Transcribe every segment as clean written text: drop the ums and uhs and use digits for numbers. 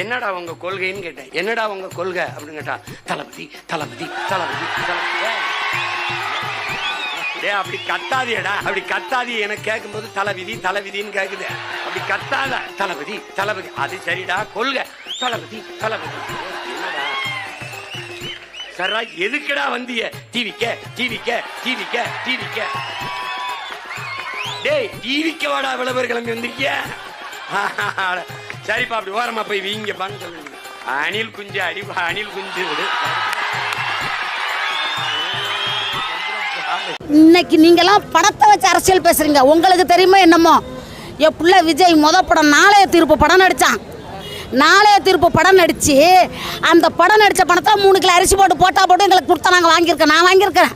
என்னடா உங்க கொள்கைன்னு கேட்டேன். என்னடா உங்க கொள்கை அப்படின்னு கேட்டா, தளபதி தளபதி தளபதி தளபதி. அப்படி கத்தாதியடா, அப்படி கத்தாதி. எனக்கு கேட்கும்போது தலைவிதி தலைவிதின்னு கேக்குது. அப்படி கத்தாத, தளபதி தளபதி. அது சரிடா, கொள்கை தளபதி தளபதி. என்னடா சரா, எதுக்குடா வந்திய? டிவிக்க டிவிக்க டிவிக்க டிவிக்க. டேய், டிவிக்க வாடா, விளம்பர கிளம்பி வந்திருக்கிய. சரிப்பா, அப்படி ஓரமா போய் வீங்கப்பான்னு சொல்லுங்க. அணில் குஞ்சு அடி, அணில் குஞ்சு விடு. இன்னைக்கு நீங்கெல்லாம் பணத்தை வச்சு அரசியல் பேசுறீங்க. உங்களுக்கு தெரியுமா என்னமோ, என் பிள்ளை விஜய் படம் நாளைய தீர்ப்பு படம் நடிச்சான். நாளைய தீர்ப்பு படம் நடிச்சு அந்த படம் நடித்த பணத்தை 3 கிலோ அரிசி போட்டு எங்களுக்கு கொடுத்தா நாங்கள் வாங்கியிருக்கேன். நான் வாங்கியிருக்கிறேன்.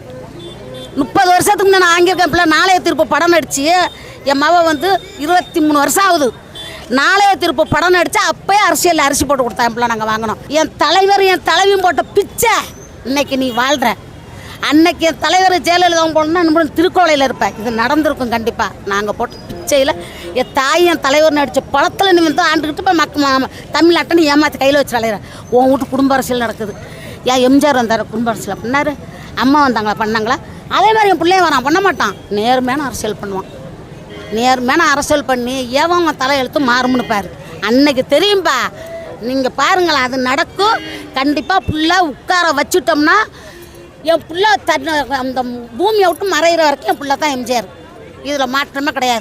30 வருஷத்துக்கு நான் வாங்கியிருக்கேன். பிள்ளை நாளைய தீர்ப்பு படம் நடிச்சு என் மவ 23 வருஷம் ஆகுது. நாளைய தீர்ப்பு படம் நடிச்சா அப்பயே அரசியல் அரிசி போட்டு கொடுத்தா என் பிள்ளை நாங்கள் வாங்கினோம். என் தலைவர் என் தலைவியும் போட்ட பிச்சை இன்னைக்கு நீ வாழ்கிற. அன்னைக்கு என் தலைவர் ஜெயலலிதாவும் போடணும்னா நம்ம திருக்கோளையில் இருப்பேன். இது நடந்திருக்கும் கண்டிப்பாக. நாங்கள் போட்ட பிச்சையில் என் தாய் என் தலைவர் நடித்த படத்தில் நீ ஆண்டுக்கிட்டு போய் தமிழ்நாட்டை ஏமாற்றி கையில் வச்சு விளையிற. உன் வீட்டு குடும்ப அரசியல் நடக்குது. ஏன் எம்ஜிஆர் வந்தார் குடும்ப அரசியல் பண்ணார், அம்மா வந்தாங்களா பண்ணாங்களா? அதே மாதிரி என் பிள்ளைய வரான் பண்ண மாட்டான். நேர்மையான அரசியல் பண்ணுவான். நேர்மையான அரசியல் பண்ணி ஏவன் தலை எழுத்து மாறும்னு பாரு. அன்னைக்கு தெரியும்பா. நீங்கள் பாருங்களேன், அது நடக்கும் கண்டிப்பாக. ஃபுல்லாக உட்கார வச்சுட்டோம்னா என் பிள்ளை அந்த பூமியை விட்டு மறைகிற வரைக்கும் என் பிள்ளை தான் எம்ஜிஆர். இதில் மாற்றமே கிடையாது.